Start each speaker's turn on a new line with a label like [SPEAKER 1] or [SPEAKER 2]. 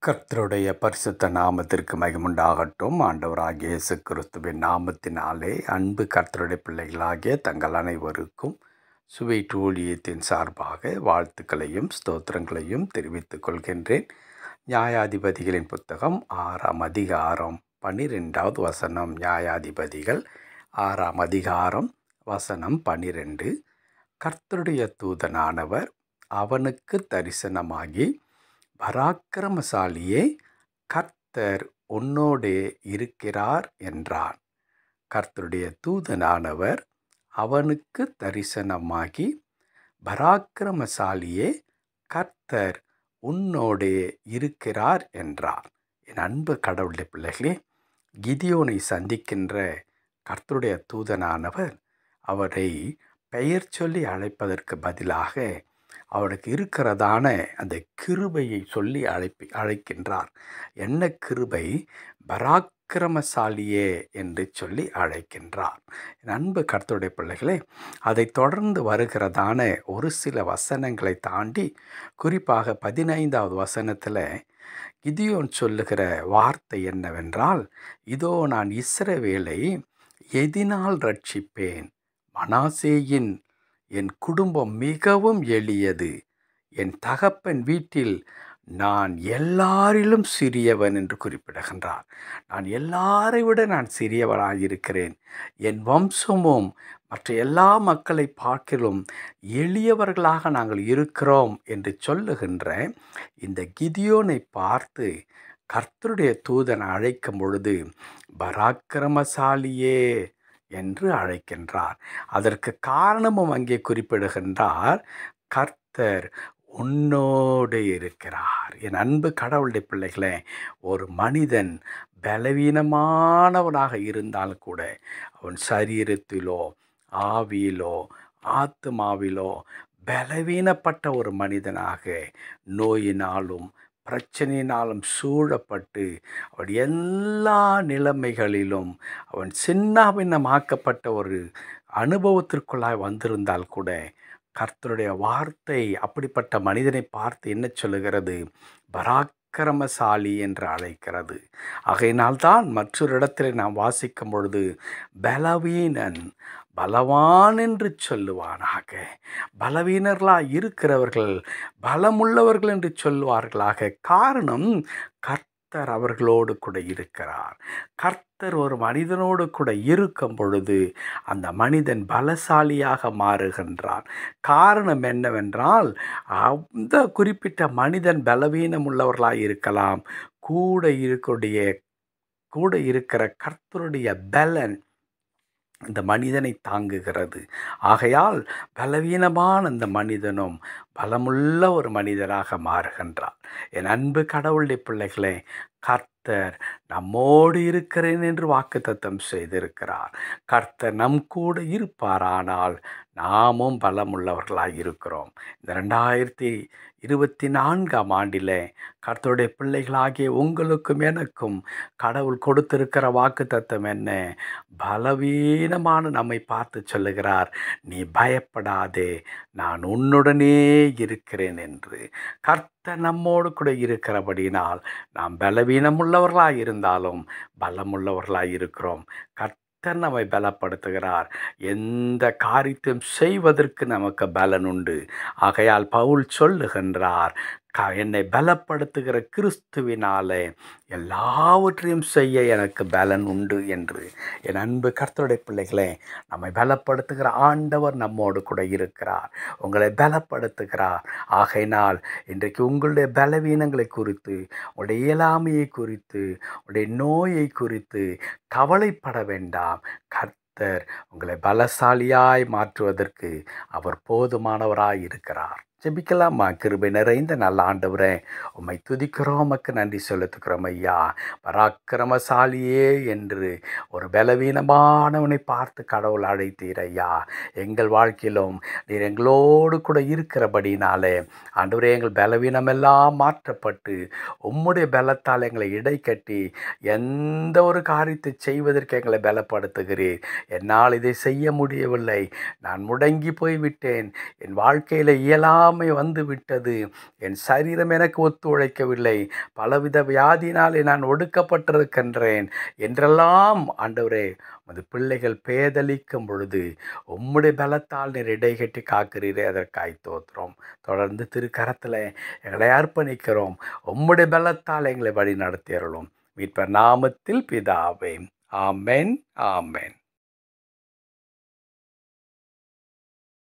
[SPEAKER 1] கர்த்தருடைய பரிசுத்த நாமத்திற்கு மகிமுண்டாகட்டும். ஆண்டவராகிய இயேசு கிறிஸ்துவின் நாமத்தினாலே அன்பு கர்த்தருடைய பிள்ளைகளாகிய தங்கள் அனைவருக்கும் சுவீட் ஊழியத்தின் சார்பாக வாழ்த்துக்களையும் ஸ்தோத்திரங்களையும் தெரிவித்துக் கொள்கின்றேன். நியாயாதிபதிகளின் புத்தகம் 6ஆம் அதிகாரம் 12வது வசனம். நியாயாதிபதிகள் 6ஆம் அதிகாரம் வசனம் 12. கர்த்தருடைய தூதனானவர் அவனுக்கு தரிசனமாகி, பராக்கிரமசாலியே, கர்த்தர் உன்னோடே இருக்கிறார் என்றான். கர்த்தருடைய தூதனானவர் அவனுக்கு தரிசனமாகி, பராக்கிரமசாலியே, கர்த்தர் உன்னோடே இருக்கிறார் என்றார். என் அன்பு கடவுளுடைய பிள்ளைகளே, கிதியோனை சந்திக்கின்ற கர்த்தருடைய தூதனானவர் அவரை பெயர் சொல்லி அழைப்பதற்கு பதிலாக அவனுக்கு இருக்கிறதான அந்த கிருபையை சொல்லி அழைக்கின்றார். என்ன கிருபை? பராக்கிரமசாலியே என்று சொல்லி அழைக்கின்றார். என் அன்பு கர்த்தருடைய பிள்ளைகளே, அதை தொடர்ந்து வருகிறதான ஒரு சில வசனங்களை தாண்டி, குறிப்பாக 15வது வசனத்தில் கிதியோன் சொல்லுகிற வார்த்தை என்னவென்றால், இதோ நான் இஸ்ரவேலை எதினால் ரட்சிப்பேன்? மனாசேயின் என் குடும்பம் மிகவும் எளியது. என் தகப்பன் வீட்டில் நான் எல்லாரிலும் சிறியவன் என்று குறிப்பிடுகின்றார். நான் எல்லாரை விட நான் சிறியவனாயிருக்கிறேன். என் வம்சமும் மற்ற எல்லா மக்களை பார்க்கிலும் எளியவர்களாக நாங்கள் இருக்கிறோம் என்று சொல்லுகின்ற இந்த கிதியோனை பார்த்து கர்த்தருடைய தூதன் அழைக்கும் பொழுது, பராக்கிரமசாலியே என்று அழைக்கின்றார். அதற்கு காரணமும் அங்கே குறிப்பிடுகின்றார், கர்த்தர் உன்னோடு இருக்கிறார். என் அன்பு கடவுளுடைய பிள்ளைகளே, ஒரு மனிதன் பலவீனமானவனாக இருந்தாலும் கூட, அவன் சரீரத்திலோ ஆவியிலோ ஆத்மாவிலோ பலவீனப்பட்ட ஒரு மனிதனாக நோயினாலும் பிரச்சனையினாலும் சூழப்பட்டு அவன் எல்லா நிலைமைகளிலும் அவன் சின்னாபின்னமாக்கப்பட்ட ஒரு அனுபவத்திற்குள்ளாய் வந்திருந்தால் கூட, கர்த்தருடைய வார்த்தை அப்படிப்பட்ட மனிதனை பார்த்து என்ன சொல்லுகிறது? பராக்கிரமசாலி என்று அழைக்கிறது. ஆகையினால்தான் மற்றொரு இடத்தில் நாம் வாசிக்கும் பொழுது, பலவீனன் பலவான் என்று சொல்லுவானாக. பலவீனர்களாக இருக்கிறவர்கள் பலமுள்ளவர்கள் என்று சொல்லுவார்களாக. காரணம், கர்த்தர் அவர்களோடு கூட இருக்கிறார். கர்த்தர் ஒரு மனிதனோடு கூட இருக்கும் பொழுது அந்த மனிதன் பலசாலியாக மாறுகின்றான். காரணம் என்னவென்றால், அந்த குறிப்பிட்ட மனிதன் பலவீனம் உள்ளவர்களாக இருக்கலாம், கூட இருக்கிற கர்த்தருடைய பலன் அந்த மனிதனை தாங்குகிறது. ஆகையால் பலவீனமான அந்த மனிதனும் பலமுள்ள ஒரு மனிதராக மாறுகின்றார். என் அன்பு கடவுளுடைய பிள்ளைகளே, கர்த்தர் நம்மோடு இருக்கிறேன் என்று வாக்குத்தத்தம் செய்திருக்கிறார். கர்த்தர் நம் கூட இருப்பாரானால் நாமும் பலமுள்ளவர்களாக இருக்கிறோம். இந்த 2024ஆம் ஆண்டில் கர்த்தருடைய பிள்ளைகளாகிய உங்களுக்கும் எனக்கும் கடவுள் கொடுத்திருக்கிற வாக்குத்தத்தம் என்ன? பலவீனமான நம்மை பார்த்து சொல்லுகிறார், நீ பயப்படாதே, நான் உன்னுடனே இருக்கிறேன் என்று. கர்த்தர் நம்மோடு கூட இருக்கிறபடினால் நாம் பலவீனமுள்ளவர்களாக இருந்தாலும் பலமுள்ளவர்களாக இருக்கிறோம். கர்த்தர் நம்மை பலப்படுத்துகிறார். எந்த காரியத்தையும் செய்வதற்கு நமக்கு பலன் உண்டு. ஆகையால் பவுல் சொல்லுகின்றார், என்னை பலப்படுத்துகிற கிறிஸ்துவினாலே எல்லாவற்றையும் செய்ய எனக்கு பலன் உண்டு என்று. என் அன்பு கர்த்தருடைய பிள்ளைகளே, நம்மை பலப்படுத்துகிற ஆண்டவர் நம்மோடு கூட இருக்கிறார், உங்களை பலப்படுத்துகிறார். ஆகையினால் இன்றைக்கு உங்களுடைய பலவீனங்களை குறித்து, உங்களுடைய இயலாமையை குறித்து, உங்களுடைய நோயை குறித்து கவலைப்பட வேண்டாம். கர்த்தர் உங்களை பலசாலியாய் மாற்றுவதற்கு அவர் போதுமானவராய் இருக்கிறார். ஜெபிக்கலாமா? கிருபை நிறைந்த நல்ல ஆண்டவரே, உம்மை துதிக்கிறோம், உமக்கு நன்றி செலுத்துக்கிறோம் ஐயா. பராக்கிரமசாலியே என்று ஒரு பலவீனமானவனை பார்த்து கடவுள் அழைத்தீர் ஐயா. எங்கள் வாழ்க்கையிலும் நீர் எங்களோடு கூட இருக்கிறபடினாலே ஆண்டவரே, எங்கள் பலவீனமெல்லாம் மாற்றப்பட்டு உம்முடைய பலத்தால் எங்களை இடைக்கட்டி எந்த ஒரு காரியத்தை செய்வதற்கு எங்களை பலப்படுத்துகிறீர். என்னால் இதை செய்ய முடியவில்லை, நான் முடங்கி போய்விட்டேன், என் வாழ்க்கையில் இயலாமல் இயலாமை வந்து விட்டது. என் சரீரம் எனக்கு ஒத்துழைக்கவில்லை. பலவித வியாதியினாலே நான் ஒடுக்கப்பட்டிருக்கின்றேன் என்றெல்லாம் ஆண்டவரே உமது பிள்ளைகள் பேதலிக்கும் பொழுது உம்முடைய பலத்தால் நீர் இடைகட்டி காக்கிறீரே, அதற்காய் தோத்திரம். தொடர்ந்து திருக்கரத்தில் எங்களை அர்ப்பணிக்கிறோம். உம்முடைய பலத்தால் எங்களை வழி நடத்தியருளும். மீட்பர் நாமத்தில் பிதாவே. ஆமென், ஆமென்.